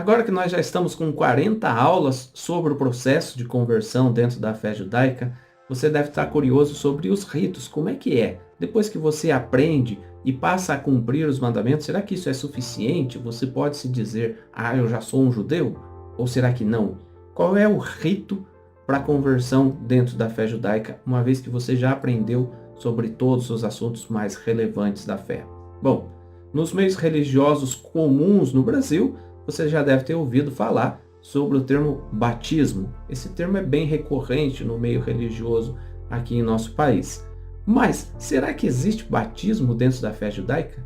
Agora que nós já estamos com 40 aulas sobre o processo de conversão dentro da fé judaica, você deve estar curioso sobre os ritos, como é que é? Depois que você aprende e passa a cumprir os mandamentos, será que isso é suficiente? Você pode se dizer, eu já sou um judeu? Ou será que não? Qual é o rito para a conversão dentro da fé judaica, uma vez que você já aprendeu sobre todos os assuntos mais relevantes da fé? Bom, nos meios religiosos comuns no Brasil, você já deve ter ouvido falar sobre o termo batismo. Esse termo é bem recorrente no meio religioso aqui em nosso país. Mas será que existe batismo dentro da fé judaica?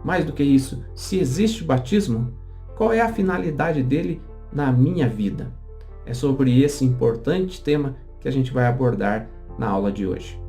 Mais do que isso, se existe batismo, qual é a finalidade dele na minha vida? É sobre esse importante tema que a gente vai abordar na aula de hoje.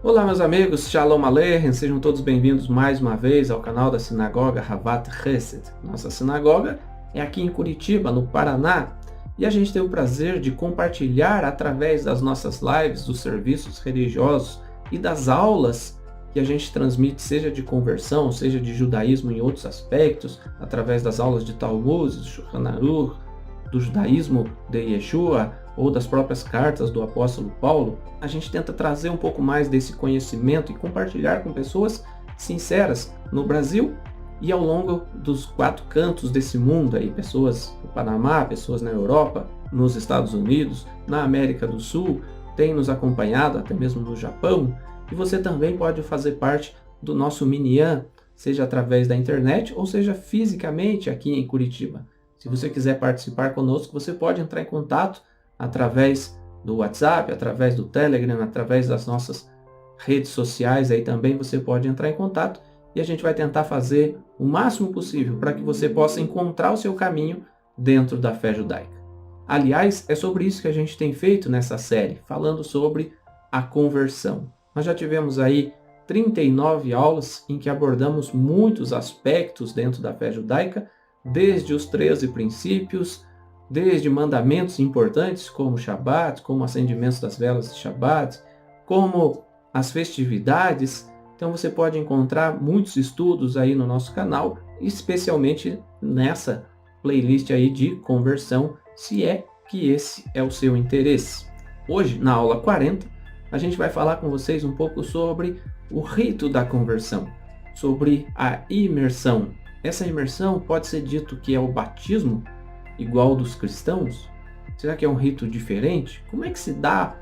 Olá, meus amigos, Shalom Aleichem, sejam todos bem-vindos mais uma vez ao canal da Sinagoga Havat Chesed. Nossa sinagoga é aqui em Curitiba, no Paraná, e a gente tem o prazer de compartilhar através das nossas lives, dos serviços religiosos e das aulas que a gente transmite, seja de conversão, seja de judaísmo em outros aspectos, através das aulas de Talmud, do Shulchan Aruch, do judaísmo de Yeshua, ou das próprias cartas do apóstolo Paulo, a gente tenta trazer um pouco mais desse conhecimento e compartilhar com pessoas sinceras no Brasil e ao longo dos 4 cantos desse mundo aí, pessoas no Panamá, pessoas na Europa, nos Estados Unidos, na América do Sul, tem nos acompanhado até mesmo no Japão, e você também pode fazer parte do nosso Minyan, seja através da internet ou seja fisicamente aqui em Curitiba. Se você quiser participar conosco, você pode entrar em contato através do WhatsApp, através do Telegram, através das nossas redes sociais, aí também você pode entrar em contato e a gente vai tentar fazer o máximo possível para que você possa encontrar o seu caminho dentro da fé judaica. Aliás, é sobre isso que a gente tem feito nessa série, falando sobre a conversão. Nós já tivemos aí 39 aulas em que abordamos muitos aspectos dentro da fé judaica, desde os 13 princípios, desde mandamentos importantes como o Shabat, como acendimentos das velas de Shabat, como as festividades. Então você pode encontrar muitos estudos aí no nosso canal, especialmente nessa playlist aí de conversão, se é que esse é o seu interesse. Hoje, na aula 40, a gente vai falar com vocês um pouco sobre o rito da conversão, sobre a imersão. Essa imersão pode ser dito que é o batismo, igual dos cristãos? Será que é um rito diferente? Como é que se dá,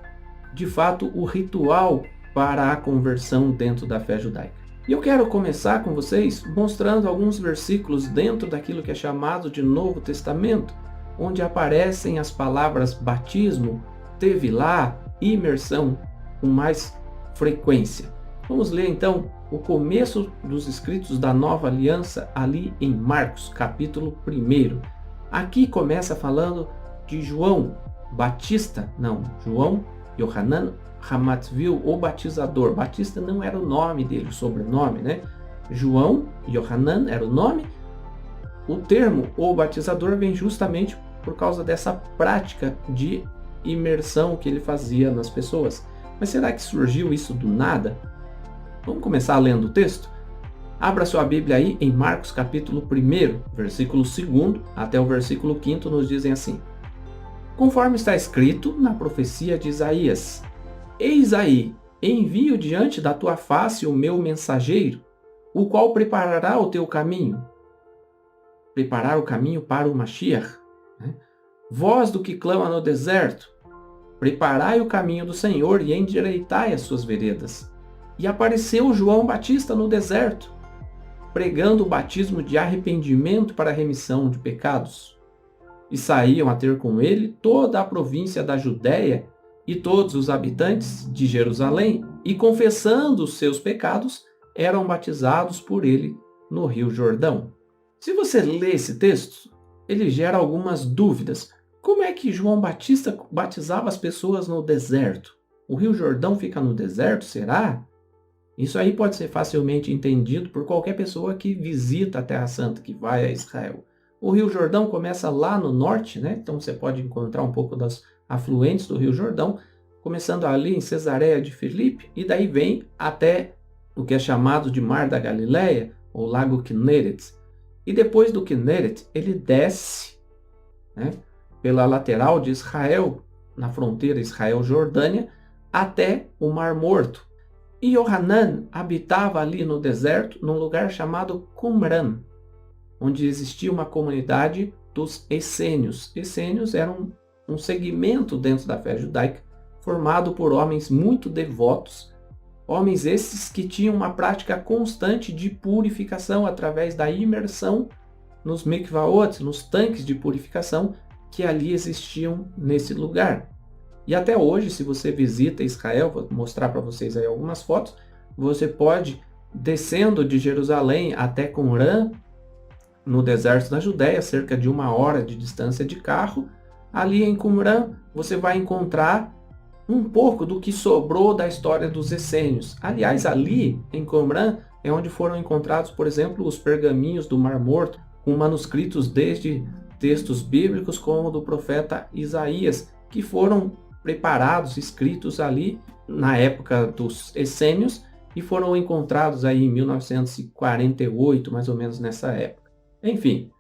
de fato, o ritual para a conversão dentro da fé judaica? E eu quero começar com vocês mostrando alguns versículos dentro daquilo que é chamado de Novo Testamento, onde aparecem as palavras batismo, tevilá, imersão com mais frequência. Vamos ler então o começo dos escritos da Nova Aliança ali em Marcos, capítulo 1. Aqui começa falando de João Batista, João Yohanan Hamatzvil, o batizador. Batista não era o nome dele, o sobrenome, né? João Yohanan era o nome. O termo o batizador vem justamente por causa dessa prática de imersão que ele fazia nas pessoas. Mas será que surgiu isso do nada? Vamos começar lendo o texto? Abra sua Bíblia aí em Marcos capítulo 1, versículo 2 até o versículo 5 nos dizem assim: Conforme está escrito na profecia de Isaías: Eis aí, envio diante da tua face o meu mensageiro, o qual preparará o teu caminho. Preparar o caminho para o Mashiach. Voz do que clama no deserto: Preparai o caminho do Senhor e endireitai as suas veredas. E apareceu João Batista no deserto, pregando o batismo de arrependimento para a remissão de pecados. E saíam a ter com ele toda a província da Judéia e todos os habitantes de Jerusalém, e confessando os seus pecados, eram batizados por ele no Rio Jordão. Se você lê esse texto, ele gera algumas dúvidas. Como é que João Batista batizava as pessoas no deserto? O Rio Jordão fica no deserto, será? Isso aí pode ser facilmente entendido por qualquer pessoa que visita a Terra Santa, que vai a Israel. O Rio Jordão começa lá no norte, né? Então você pode encontrar um pouco das afluentes do Rio Jordão, começando ali em Cesareia de Filipe, e daí vem até o que é chamado de Mar da Galileia, ou Lago Quinéret. E depois do Quinéret, ele desce, né, pela lateral de Israel, na fronteira Israel-Jordânia, até o Mar Morto. E Yohanan habitava ali no deserto, num lugar chamado Qumran, onde existia uma comunidade dos essênios. Essênios eram um segmento dentro da fé judaica, formado por homens muito devotos, homens esses que tinham uma prática constante de purificação através da imersão nos mikvaot, nos tanques de purificação que ali existiam nesse lugar. E até hoje, se você visita Israel, vou mostrar para vocês aí algumas fotos, você pode, descendo de Jerusalém até Qumran, no deserto da Judéia, cerca de 1 hora de distância de carro, ali em Qumran você vai encontrar um pouco do que sobrou da história dos essênios. Aliás, ali em Qumran é onde foram encontrados, por exemplo, os pergaminhos do Mar Morto, com manuscritos desde textos bíblicos como o do profeta Isaías, que foram preparados, escritos ali na época dos essênios e foram encontrados aí em 1948, mais ou menos nessa época. Enfim,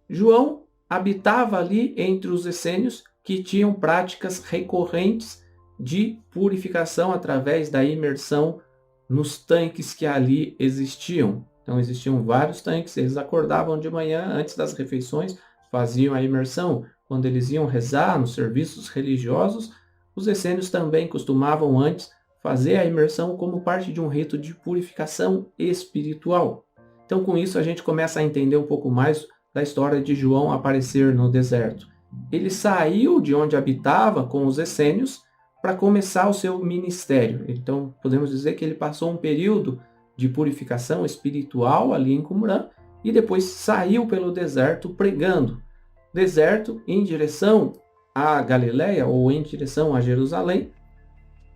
João habitava ali entre os essênios que tinham práticas recorrentes de purificação através da imersão nos tanques que ali existiam. Então existiam vários tanques, eles acordavam de manhã antes das refeições, faziam a imersão. Quando eles iam rezar nos serviços religiosos, os essênios também costumavam antes fazer a imersão como parte de um rito de purificação espiritual. Então com isso a gente começa a entender um pouco mais da história de João aparecer no deserto. Ele saiu de onde habitava com os essênios para começar o seu ministério. Então podemos dizer que ele passou um período de purificação espiritual ali em Qumran e depois saiu pelo deserto pregando. Deserto em direção à Galileia ou em direção a Jerusalém,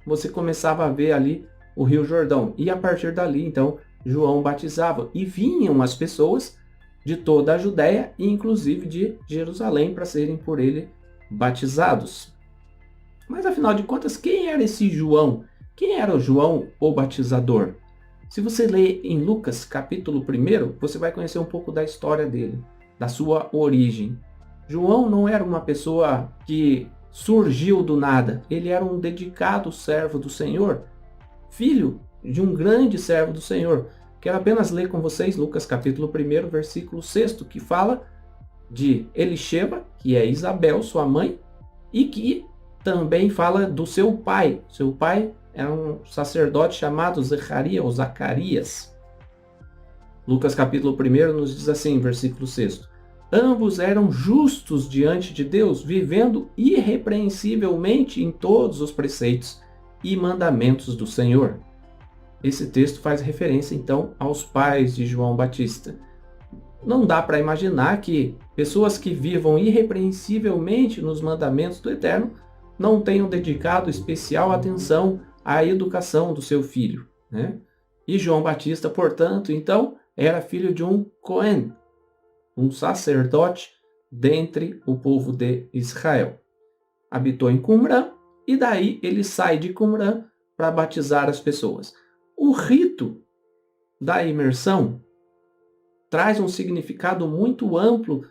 você começava a ver ali o Rio Jordão. E a partir dali, então, João batizava. E vinham as pessoas de toda a Judéia e inclusive de Jerusalém para serem por ele batizados. Mas afinal de contas, quem era esse João? Quem era o João, o batizador? Se você ler em Lucas capítulo 1, você vai conhecer um pouco da história dele, da sua origem. João não era uma pessoa que surgiu do nada. Ele era um dedicado servo do Senhor, filho de um grande servo do Senhor. Quero apenas ler com vocês Lucas capítulo 1, versículo 6, que fala de Elisheba, que é Isabel, sua mãe, e que também fala do seu pai. Seu pai era um sacerdote chamado Zacarias ou Zacarias. Lucas capítulo 1 nos diz assim, versículo 6. Ambos eram justos diante de Deus, vivendo irrepreensivelmente em todos os preceitos e mandamentos do Senhor. Esse texto faz referência, então, aos pais de João Batista. Não dá para imaginar que pessoas que vivam irrepreensivelmente nos mandamentos do Eterno não tenham dedicado especial atenção à educação do seu filho, né? E João Batista, portanto, então, era filho de um Cohen, um sacerdote dentre o povo de Israel. Habitou em Qumran e daí ele sai de Qumran para batizar as pessoas. O rito da imersão traz um significado muito amplo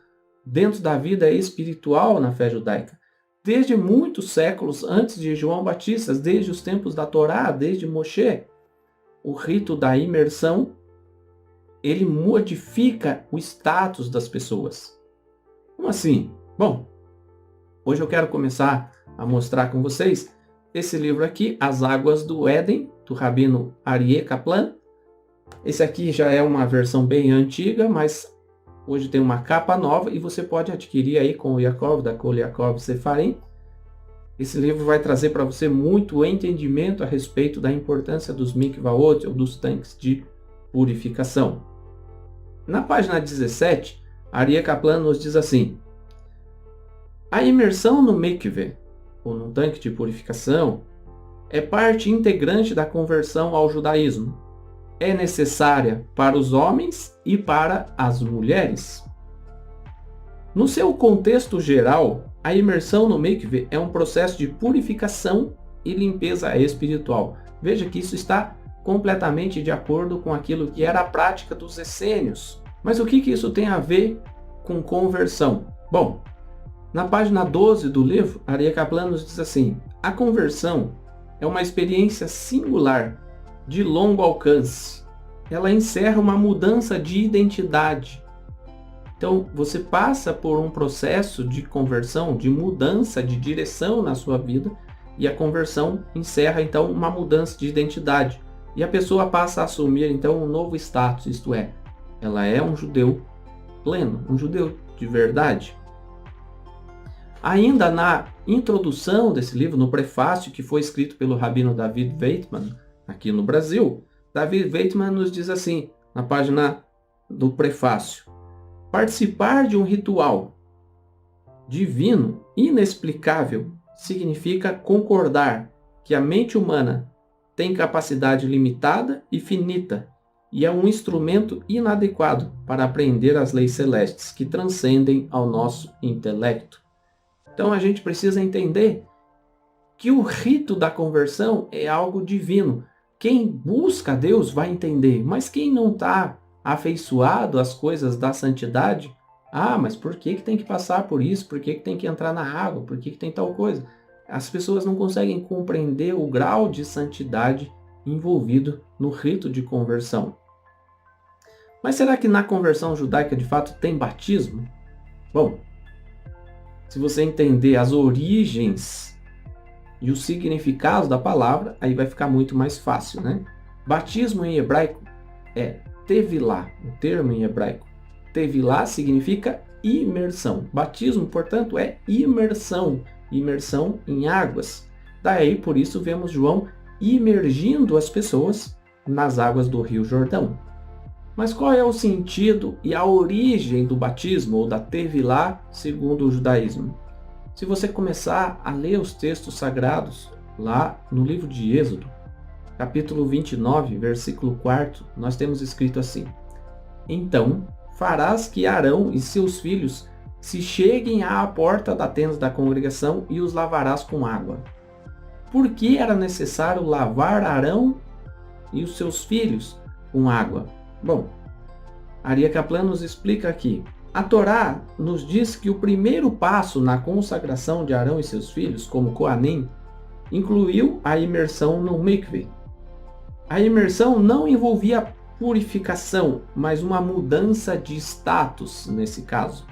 dentro da vida espiritual na fé judaica. Desde muitos séculos antes de João Batista, desde os tempos da Torá, desde Moshe, o rito da imersão ele modifica o status das pessoas. Como assim? Bom, hoje eu quero começar a mostrar com vocês esse livro aqui, As Águas do Éden, do Rabino Aryeh Kaplan. Esse aqui já é uma versão bem antiga, mas hoje tem uma capa nova e você pode adquirir aí com o Yaakov, da Kol Yaakov Sefarim. Esse livro vai trazer para você muito entendimento a respeito da importância dos mikvaot, ou dos tanques de purificação. Na página 17, Aryeh Kaplan nos diz assim: a imersão no mikveh, ou num tanque de purificação, é parte integrante da conversão ao judaísmo. É necessária para os homens e para as mulheres. No seu contexto geral, a imersão no mikveh é um processo de purificação e limpeza espiritual. Veja que isso está completamente de acordo com aquilo que era a prática dos essênios. Mas o que isso tem a ver com conversão? Bom, na página 12 do livro, Aryeh Kaplan nos diz assim: a conversão é uma experiência singular, de longo alcance. Ela encerra uma mudança de identidade. Então, você passa por um processo de conversão, de mudança de direção na sua vida, e a conversão encerra, então, uma mudança de identidade. E a pessoa passa a assumir, então, um novo status, isto é, ela é um judeu pleno, um judeu de verdade. Ainda na introdução desse livro, no prefácio que foi escrito pelo rabino David Weitman, aqui no Brasil, David Weitman nos diz assim, na página do prefácio: participar de um ritual divino inexplicável significa concordar que a mente humana tem capacidade limitada e finita e é um instrumento inadequado para aprender as leis celestes que transcendem ao nosso intelecto. Então a gente precisa entender que o rito da conversão é algo divino. Quem busca Deus vai entender, mas quem não está afeiçoado às coisas da santidade, mas por que tem que passar por isso? Por que tem que entrar na água? Por que tem tal coisa? As pessoas não conseguem compreender o grau de santidade envolvido no rito de conversão. Mas será que na conversão judaica de fato tem batismo? Bom, se você entender as origens e os significados da palavra, aí vai ficar muito mais fácil, né? Batismo em hebraico é tevilá, o termo em hebraico. Tevilá significa imersão. Batismo, portanto, é imersão. Imersão em águas. Daí, por isso, vemos João imergindo as pessoas nas águas do Rio Jordão. Mas qual é o sentido e a origem do batismo ou da tevilá segundo o judaísmo? Se você começar a ler os textos sagrados lá no livro de Êxodo, capítulo 29, versículo 4, nós temos escrito assim: então farás que Arão e seus filhos se cheguem à porta da tenda da congregação e os lavarás com água. Por que era necessário lavar Arão e os seus filhos com água? Bom, Aryeh Kaplan nos explica aqui. A Torá nos diz que o primeiro passo na consagração de Arão e seus filhos, como Coanim, incluiu a imersão no mikve. A imersão não envolvia purificação, mas uma mudança de status nesse caso.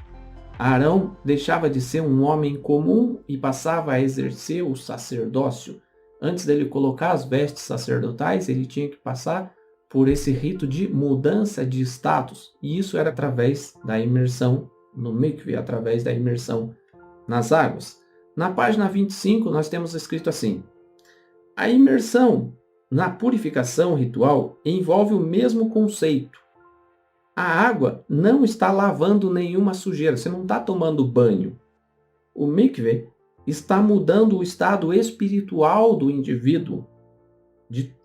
Arão deixava de ser um homem comum e passava a exercer o sacerdócio. Antes dele colocar as vestes sacerdotais, ele tinha que passar por esse rito de mudança de status. E isso era através da imersão no mikve, através da imersão nas águas. Na página 25, nós temos escrito assim: a imersão na purificação ritual envolve o mesmo conceito. A água não está lavando nenhuma sujeira, você não está tomando banho. O mikve está mudando o estado espiritual do indivíduo de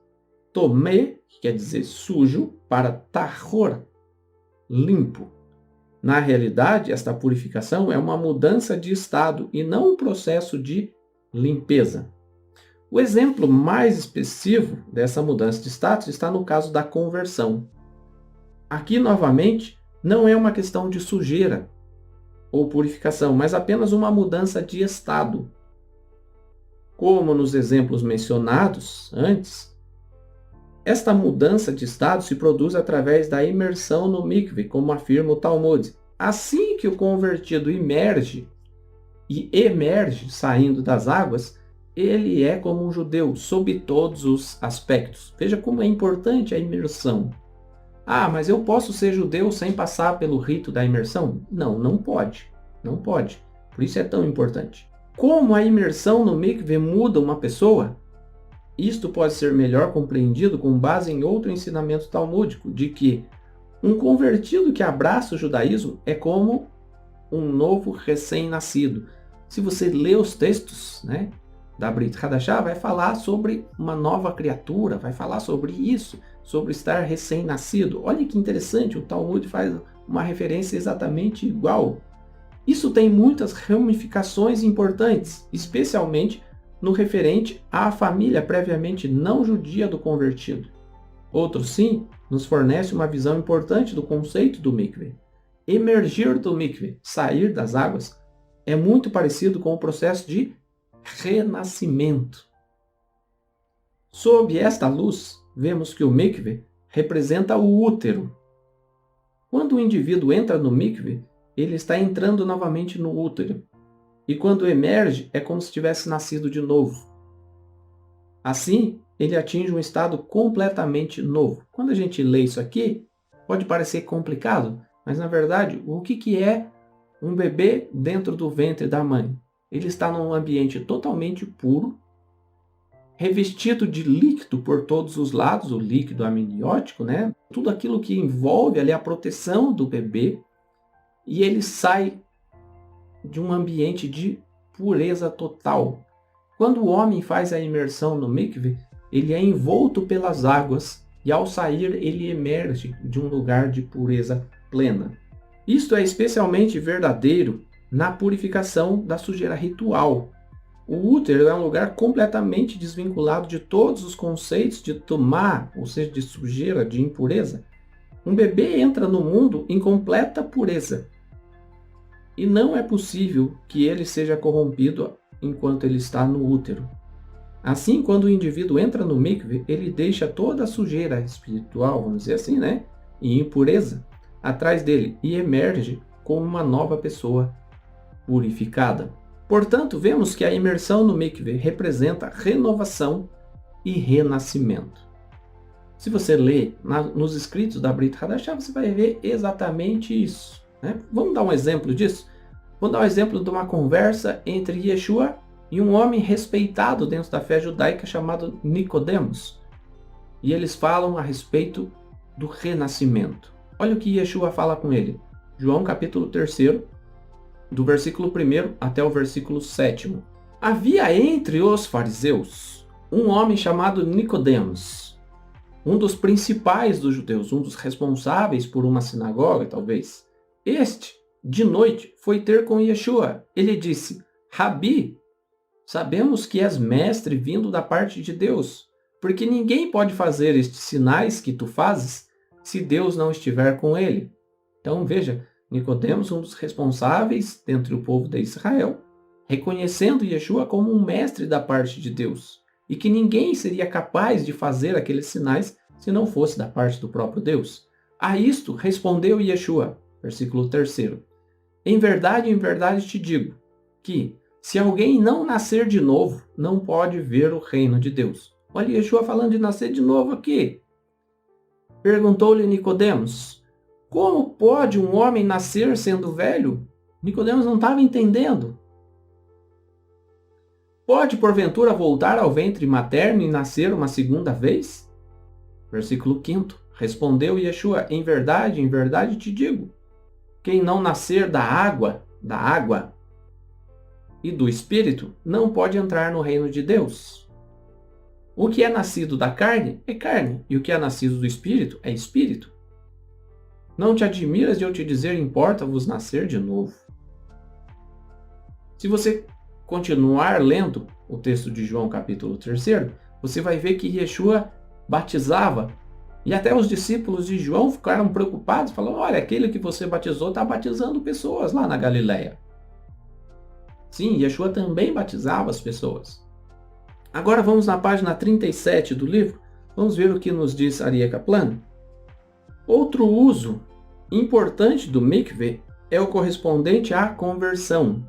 tomé, que quer dizer sujo, para tahor, limpo. Na realidade, esta purificação é uma mudança de estado e não um processo de limpeza. O exemplo mais expressivo dessa mudança de status está no caso da conversão. Aqui, novamente, não é uma questão de sujeira ou purificação, mas apenas uma mudança de estado. Como nos exemplos mencionados antes, esta mudança de estado se produz através da imersão no mikve, como afirma o Talmud. Assim que o convertido emerge saindo das águas, ele é como um judeu, sob todos os aspectos. Veja como é importante a imersão. Mas eu posso ser judeu sem passar pelo rito da imersão? Não, não pode. Não pode. Por isso é tão importante. Como a imersão no mikve muda uma pessoa? Isto pode ser melhor compreendido com base em outro ensinamento talmúdico, de que um convertido que abraça o judaísmo é como um novo recém-nascido. Se você lê os textos, da Brit Hadashah, vai falar sobre uma nova criatura, vai falar sobre isso, sobre estar recém-nascido. Olha que interessante, o Talmud faz uma referência exatamente igual. Isso tem muitas ramificações importantes, especialmente no referente à família previamente não judia do convertido. Outro sim nos fornece uma visão importante do conceito do mikve. Emergir do mikve, sair das águas, é muito parecido com o processo de renascimento. Sob esta luz, vemos que o mikve representa o útero. Quando o indivíduo entra no mikve, ele está entrando novamente no útero. E quando emerge, é como se tivesse nascido de novo. Assim, ele atinge um estado completamente novo. Quando a gente lê isso aqui, pode parecer complicado, mas na verdade, o que é um bebê dentro do ventre da mãe? Ele está num ambiente totalmente puro, revestido de líquido por todos os lados, o líquido amniótico, né? Tudo aquilo que envolve ali a proteção do bebê, e ele sai de um ambiente de pureza total. Quando o homem faz a imersão no mikve, ele é envolto pelas águas e ao sair ele emerge de um lugar de pureza plena. Isto é especialmente verdadeiro na purificação da sujeira ritual. O útero é um lugar completamente desvinculado de todos os conceitos de tumá, ou seja, de sujeira, de impureza. Um bebê entra no mundo em completa pureza. E não é possível que ele seja corrompido enquanto ele está no útero. Assim, quando o indivíduo entra no mikve, ele deixa toda a sujeira espiritual, vamos dizer assim, né, e impureza atrás dele e emerge como uma nova pessoa purificada. Portanto, vemos que a imersão no mikve representa renovação e renascimento. Se você ler nos escritos da Brit Hadashah, você vai ver exatamente isso, né? Vamos dar um exemplo disso? Vamos dar um exemplo de uma conversa entre Yeshua e um homem respeitado dentro da fé judaica chamado Nicodemos. E eles falam a respeito do renascimento. Olha o que Yeshua fala com ele. João capítulo 3, do versículo 1 até o versículo 7. Havia entre os fariseus um homem chamado Nicodemos, um dos principais dos judeus, um dos responsáveis por uma sinagoga, talvez. Este, de noite, foi ter com Yeshua. Ele disse: Rabi, sabemos que és mestre vindo da parte de Deus, porque ninguém pode fazer estes sinais que tu fazes se Deus não estiver com ele. Então veja, Nicodemos, um dos responsáveis dentre o povo de Israel, reconhecendo Yeshua como um mestre da parte de Deus, e que ninguém seria capaz de fazer aqueles sinais se não fosse da parte do próprio Deus. A isto respondeu Yeshua, versículo 3. Em verdade te digo, que se alguém não nascer de novo, não pode ver o reino de Deus. Olha Yeshua falando de nascer de novo aqui. Perguntou-lhe Nicodemos: como pode um homem nascer sendo velho? Nicodemos não estava entendendo. Pode porventura voltar ao ventre materno e nascer uma segunda vez? Versículo 5. Respondeu Yeshua: em verdade te digo, quem não nascer da água e do Espírito, não pode entrar no reino de Deus. O que é nascido da carne é carne, e o que é nascido do Espírito é Espírito. Não te admiras de eu te dizer, importa-vos nascer de novo. Se você continuar lendo o texto de João capítulo 3, você vai ver que Yeshua batizava, e até os discípulos de João ficaram preocupados, falando: olha, aquele que você batizou está batizando pessoas lá na Galileia. Sim, Yeshua também batizava as pessoas. Agora vamos na página 37 do livro, vamos ver o que nos diz Aryeh Kaplan. Outro uso importante do mikve é o correspondente à conversão.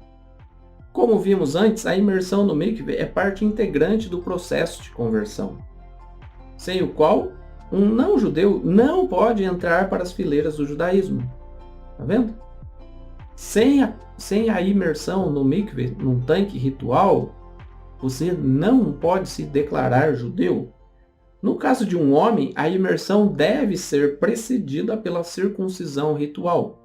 Como vimos antes, a imersão no mikve é parte integrante do processo de conversão, sem o qual um não-judeu não pode entrar para as fileiras do judaísmo. Tá vendo? Sem a imersão no mikve, num tanque ritual, você não pode se declarar judeu. No caso de um homem, a imersão deve ser precedida pela circuncisão ritual.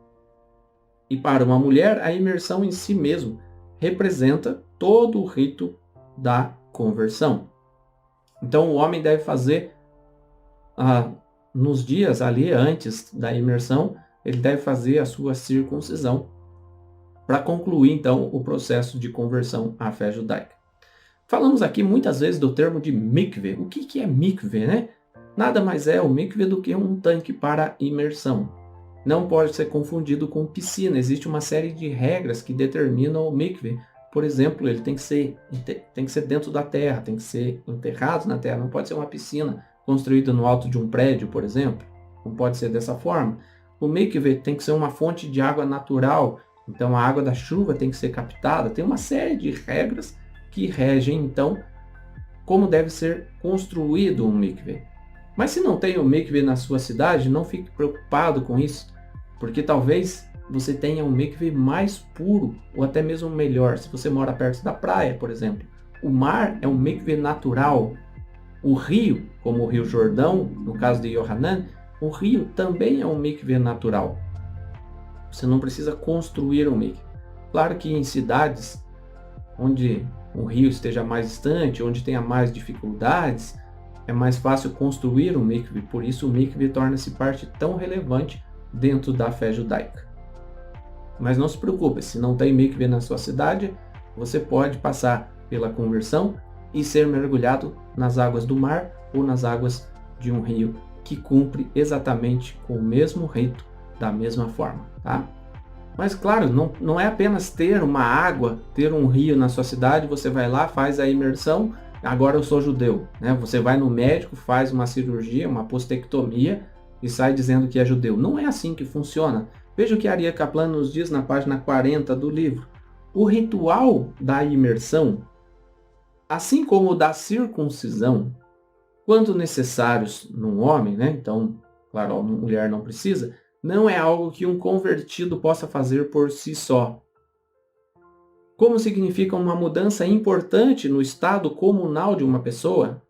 E para uma mulher, a imersão em si mesmo representa todo o rito da conversão. Então o homem deve fazer, nos dias ali antes da imersão, ele deve fazer a sua circuncisão para concluir então o processo de conversão à fé judaica. Falamos aqui muitas vezes do termo de mikve. O que é mikve, né? Nada mais é o mikve do que um tanque para imersão. Não pode ser confundido com piscina. Existe uma série de regras que determinam o mikve. Por exemplo, ele tem que ser dentro da terra, tem que ser enterrado na terra. Não pode ser uma piscina construída no alto de um prédio, por exemplo. Não pode ser dessa forma. O mikve tem que ser uma fonte de água natural. Então a água da chuva tem que ser captada. Tem uma série de regras que regem, então, como deve ser construído um mikve. Mas se não tem um mikve na sua cidade, não fique preocupado com isso, porque talvez você tenha um mikve mais puro, ou até mesmo melhor, se você mora perto da praia, por exemplo. O mar é um mikve natural. O rio, como o Rio Jordão, no caso de Yohanan, o rio também é um mikve natural. Você não precisa construir um mikve. Claro que em cidades onde um rio esteja mais distante, onde tenha mais dificuldades, é mais fácil construir um mikve, por isso o mikve torna-se parte tão relevante dentro da fé judaica. Mas não se preocupe, se não tem mikve na sua cidade, você pode passar pela conversão e ser mergulhado nas águas do mar ou nas águas de um rio que cumpre exatamente com o mesmo rito, da mesma forma, tá? Mas claro, não é apenas ter uma água, ter um rio na sua cidade, você vai lá, faz a imersão, agora eu sou judeu, né? Você vai no médico, faz uma cirurgia, uma postectomia e sai dizendo que é judeu. Não é assim que funciona. Veja o que Aryeh Kaplan nos diz na página 40 do livro. O ritual da imersão, assim como o da circuncisão, quando necessários num homem, né? Então, claro, a mulher não precisa, não é algo que um convertido possa fazer por si só. Como significa uma mudança importante no estado comunal de uma pessoa,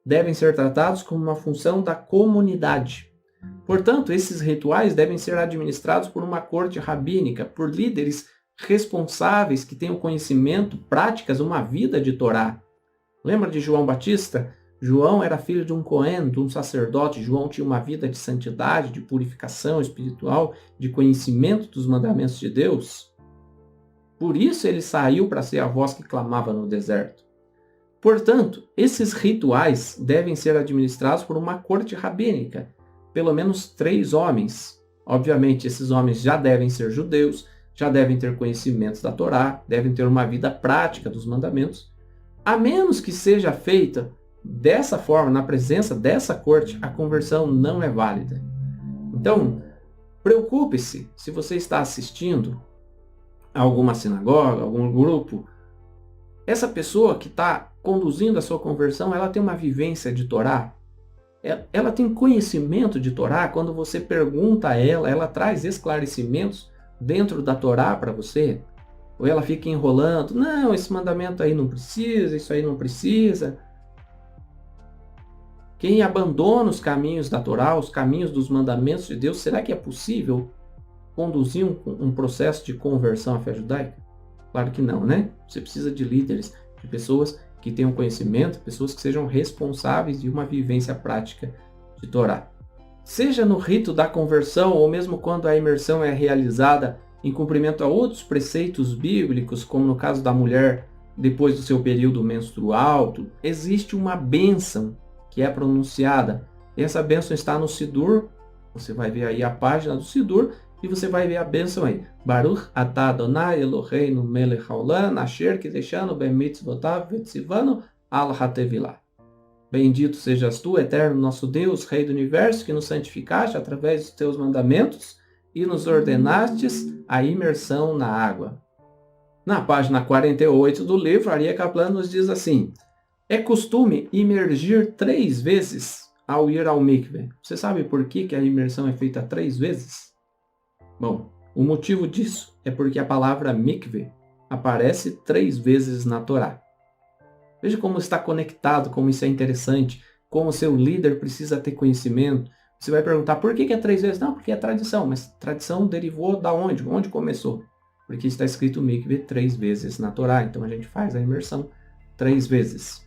devem ser tratados como uma função da comunidade. Portanto, esses rituais devem ser administrados por uma corte rabínica, por líderes responsáveis que tenham conhecimento, práticas, uma vida de Torá. Lembra de João Batista? João era filho de um Cohen, de um sacerdote. João tinha uma vida de santidade, de purificação espiritual, de conhecimento dos mandamentos de Deus. Por isso ele saiu para ser a voz que clamava no deserto. Portanto, esses rituais devem ser administrados por uma corte rabínica, pelo menos 3 homens. Obviamente, esses homens já devem ser judeus, já devem ter conhecimentos da Torá, devem ter uma vida prática dos mandamentos, a menos que seja feita dessa forma, na presença dessa corte, a conversão não é válida. Então, preocupe-se se você está assistindo a alguma sinagoga, algum grupo. Essa pessoa que está conduzindo a sua conversão, ela tem uma vivência de Torá? Ela tem conhecimento de Torá? Quando você pergunta a ela, ela traz esclarecimentos dentro da Torá para você? Ou ela fica enrolando? Não, esse mandamento aí não precisa, isso aí não precisa. Quem abandona os caminhos da Torá, os caminhos dos mandamentos de Deus, será que é possível conduzir um processo de conversão à fé judaica? Claro que não, né? Você precisa de líderes, de pessoas que tenham conhecimento, pessoas que sejam responsáveis de uma vivência prática de Torá. Seja no rito da conversão ou mesmo quando a imersão é realizada em cumprimento a outros preceitos bíblicos, como no caso da mulher depois do seu período menstrual, existe uma bênção que é pronunciada. E essa bênção está no Sidur. Você vai ver aí a página do Sidur e você vai ver a bênção aí. Baruch atah Adonai Eloheinu melech haolam asher kideshanu bemitzvotav vetzivanu al hatevilah. Bendito sejas tu, eterno nosso Deus, Rei do Universo, que nos santificaste através dos teus mandamentos e nos ordenastes a imersão na água. Na página 48 do livro, Aryeh Kaplan nos diz assim: é costume imergir 3 vezes ao ir ao mikve. Você sabe por que a imersão é feita 3 vezes? Bom, o motivo disso é porque a palavra mikve aparece 3 vezes na Torá. Veja como está conectado, como isso é interessante, como o seu líder precisa ter conhecimento. Você vai perguntar, por que é 3 vezes? Não, porque é tradição, mas tradição derivou da onde? Onde começou? Porque está escrito mikve 3 vezes na Torá, então a gente faz a imersão 3 vezes.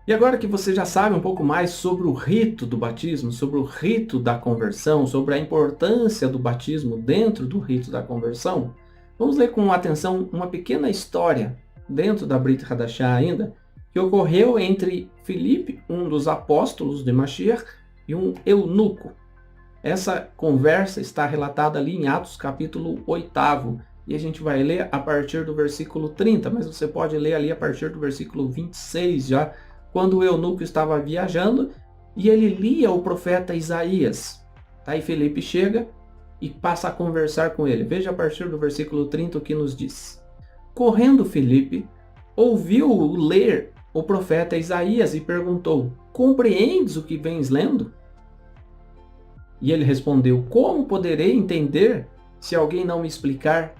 E agora que você já sabe um pouco mais sobre o rito do batismo, sobre o rito da conversão, sobre a importância do batismo dentro do rito da conversão, vamos ler com atenção uma pequena história dentro da Brit Hadashah ainda, que ocorreu entre Filipe, um dos apóstolos de Mashiach, e um eunuco. Essa conversa está relatada ali em Atos capítulo 8, e a gente vai ler a partir do versículo 30, mas você pode ler ali a partir do versículo 26 já, quando o eunuco estava viajando e ele lia o profeta Isaías. Aí Filipe chega e passa a conversar com ele. Veja a partir do versículo 30 o que nos diz. Correndo Filipe, ouviu ler o profeta Isaías e perguntou: compreendes o que vens lendo? E ele respondeu: como poderei entender se alguém não me explicar?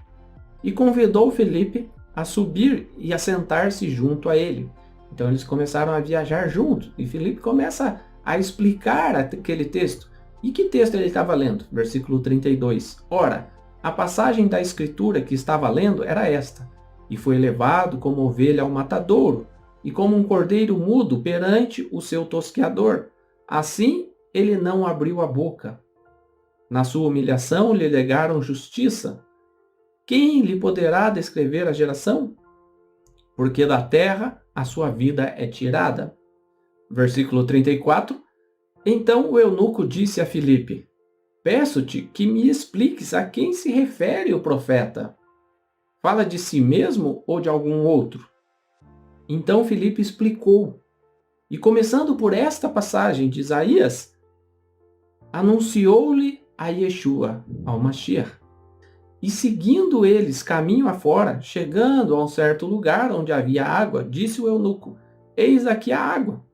E convidou Filipe a subir e a sentar-se junto a ele. Então eles começaram a viajar juntos e Filipe começa a explicar aquele texto. E que texto ele estava lendo? Versículo 32. Ora, a passagem da escritura que estava lendo era esta: e foi levado como ovelha ao matadouro, e como um cordeiro mudo perante o seu tosqueador. Assim ele não abriu a boca. Na sua humilhação lhe legaram justiça. Quem lhe poderá descrever a geração? Porque da terra a sua vida é tirada. Versículo 34. Então o eunuco disse a Filipe: peço-te que me expliques a quem se refere o profeta. Fala de si mesmo ou de algum outro? Então Filipe explicou. E começando por esta passagem de Isaías, anunciou-lhe a Yeshua, ao Mashiach. E seguindo eles caminho afora, chegando a um certo lugar onde havia água, disse o eunuco: eis aqui a água.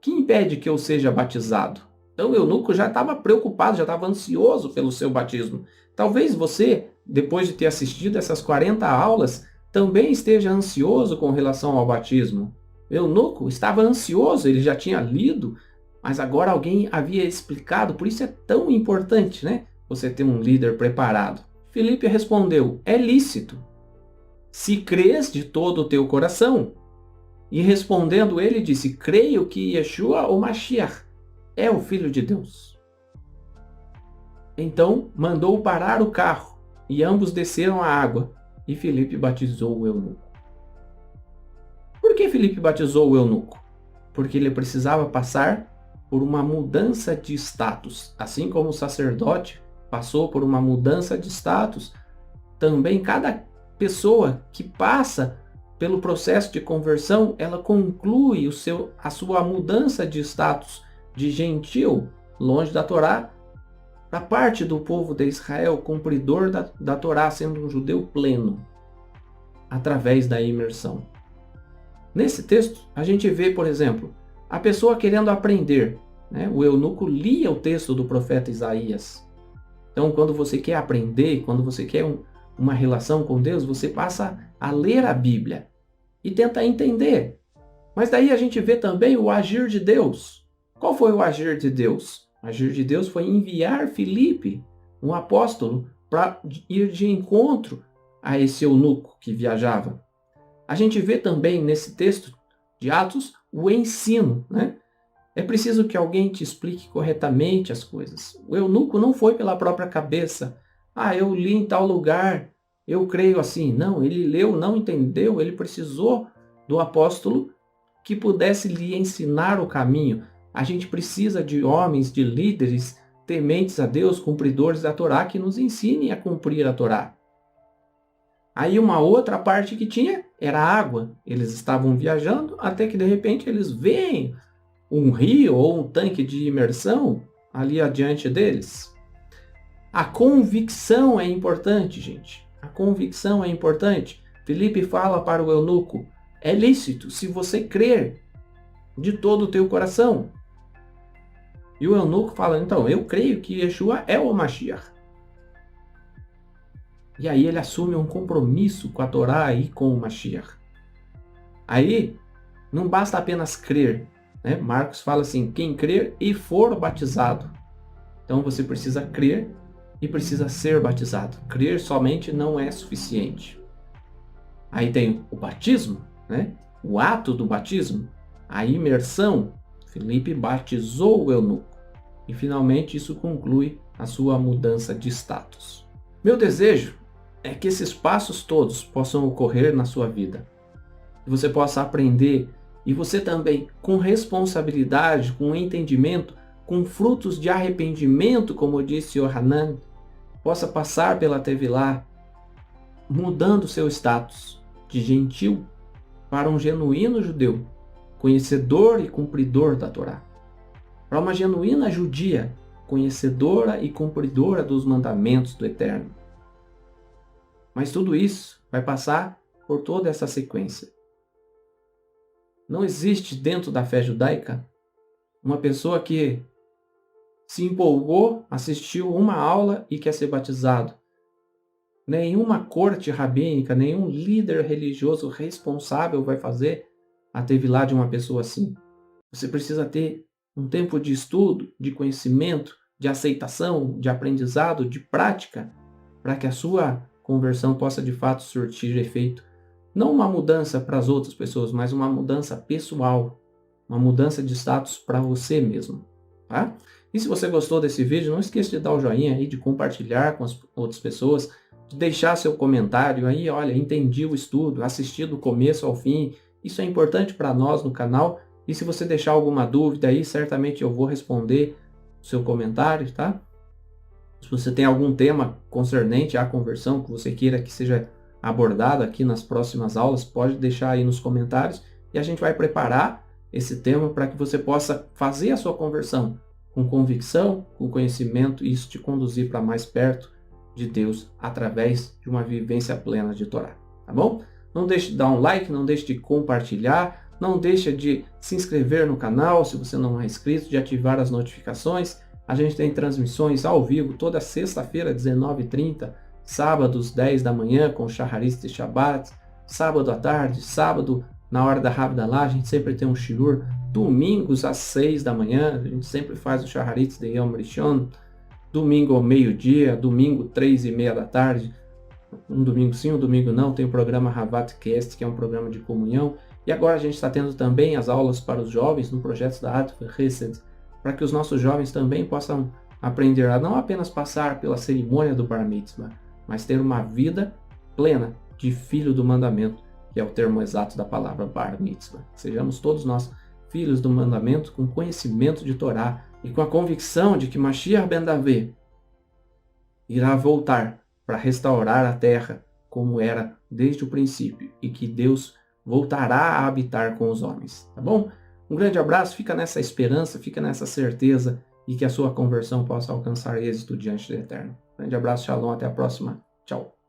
Que impede que eu seja batizado? Então o eunuco já estava preocupado, já estava ansioso pelo seu batismo. Talvez você, depois de ter assistido essas 40 aulas, também esteja ansioso com relação ao batismo. O eunuco estava ansioso, ele já tinha lido, mas agora alguém havia explicado. Por isso é tão importante, né? Você ter um líder preparado. Filipe respondeu: é lícito, se crês de todo o teu coração. E respondendo ele disse: creio que Yeshua, o Mashiach, é o Filho de Deus. Então mandou parar o carro, e ambos desceram à água, e Filipe batizou o eunuco. Por que Filipe batizou o eunuco? Porque ele precisava passar por uma mudança de status. Assim como o sacerdote passou por uma mudança de status, também cada pessoa que passa pelo processo de conversão, ela conclui a sua mudança de status de gentil, longe da Torá, para parte do povo de Israel, cumpridor da Torá, sendo um judeu pleno, através da imersão. Nesse texto, a gente vê, por exemplo, a pessoa querendo aprender, né? O eunuco lia o texto do profeta Isaías. Então, quando você quer aprender, quando você quer uma relação com Deus, você passa a ler a Bíblia e tenta entender. Mas daí a gente vê também o agir de Deus. Qual foi o agir de Deus? O agir de Deus foi enviar Filipe, um apóstolo, para ir de encontro a esse eunuco que viajava. A gente vê também nesse texto de Atos o ensino, né? É preciso que alguém te explique corretamente as coisas. O eunuco não foi pela própria cabeça. Eu li em tal lugar, eu creio assim. Não, ele leu, não entendeu, ele precisou do apóstolo que pudesse lhe ensinar o caminho. A gente precisa de homens, de líderes tementes a Deus, cumpridores da Torá, que nos ensinem a cumprir a Torá. Aí uma outra parte que tinha era a água. Eles estavam viajando até que de repente eles veem um rio ou um tanque de imersão ali adiante deles. A convicção é importante, gente. A convicção é importante. Filipe fala para o eunuco: é lícito se você crer de todo o teu coração. E o eunuco fala: então, eu creio que Yeshua é o Mashiach. E aí ele assume um compromisso com a Torá e com o Mashiach. Aí não basta apenas crer, né? Marcos fala assim: quem crer e for batizado. Então você precisa crer e precisa ser batizado. Crer somente não é suficiente. Aí tem o batismo, né? O ato do batismo, a imersão. Filipe batizou o eunuco. E finalmente isso conclui a sua mudança de status. Meu desejo é que esses passos todos possam ocorrer na sua vida. que você possa aprender e você também, com responsabilidade, com entendimento, com frutos de arrependimento, como disse Yohanan, possa passar pela Tevilá, mudando seu status de gentil para um genuíno judeu, conhecedor e cumpridor da Torá, para uma genuína judia, conhecedora e cumpridora dos mandamentos do Eterno. Mas tudo isso vai passar por toda essa sequência. Não existe dentro da fé judaica uma pessoa que se empolgou, assistiu uma aula e quer ser batizado. Nenhuma corte rabínica, nenhum líder religioso responsável vai fazer a tevilá de uma pessoa assim. Você precisa ter um tempo de estudo, de conhecimento, de aceitação, de aprendizado, de prática, para que a sua conversão possa de fato surtir efeito. Não uma mudança para as outras pessoas, mas uma mudança pessoal, uma mudança de status para você mesmo, tá? E se você gostou desse vídeo, não esqueça de dar o joinha aí, de compartilhar com as outras pessoas, de deixar seu comentário aí, olha, entendi o estudo, assisti do começo ao fim, isso é importante para nós no canal, e se você deixar alguma dúvida aí, certamente eu vou responder o seu comentário, tá? Se você tem algum tema concernente à conversão que você queira que seja abordado aqui nas próximas aulas, pode deixar aí nos comentários e a gente vai preparar esse tema para que você possa fazer a sua conversão com convicção, com conhecimento e isso te conduzir para mais perto de Deus através de uma vivência plena de Torá, tá bom? Não deixe de dar um like, não deixe de compartilhar, não deixe de se inscrever no canal se você não é inscrito, de ativar as notificações. A gente tem transmissões ao vivo toda sexta-feira, 19h30, sábados, 10 da manhã, com Shaharit de Shabbat, sábado à tarde, sábado, na hora da Havdalah, a gente sempre tem um Shirur, domingos às 6 da manhã, a gente sempre faz o Shaharit de Yom Rishon, domingo ao meio-dia, domingo, 3h30 da tarde, um domingo sim, um domingo não, tem o programa Havat Cast, que é um programa de comunhão, e agora a gente está tendo também as aulas para os jovens no projeto da Atfer Chesed, para que os nossos jovens também possam aprender a não apenas passar pela cerimônia do Bar Mitzvah, mas ter uma vida plena de filho do mandamento, que é o termo exato da palavra Bar Mitzvah. Sejamos todos nós filhos do mandamento com conhecimento de Torá e com a convicção de que Mashiach ben Davi irá voltar para restaurar a terra como era desde o princípio e que Deus voltará a habitar com os homens, tá bom? Um grande abraço, fica nessa esperança, fica nessa certeza e que a sua conversão possa alcançar êxito diante do Eterno. Grande abraço, shalom, até a próxima. Tchau.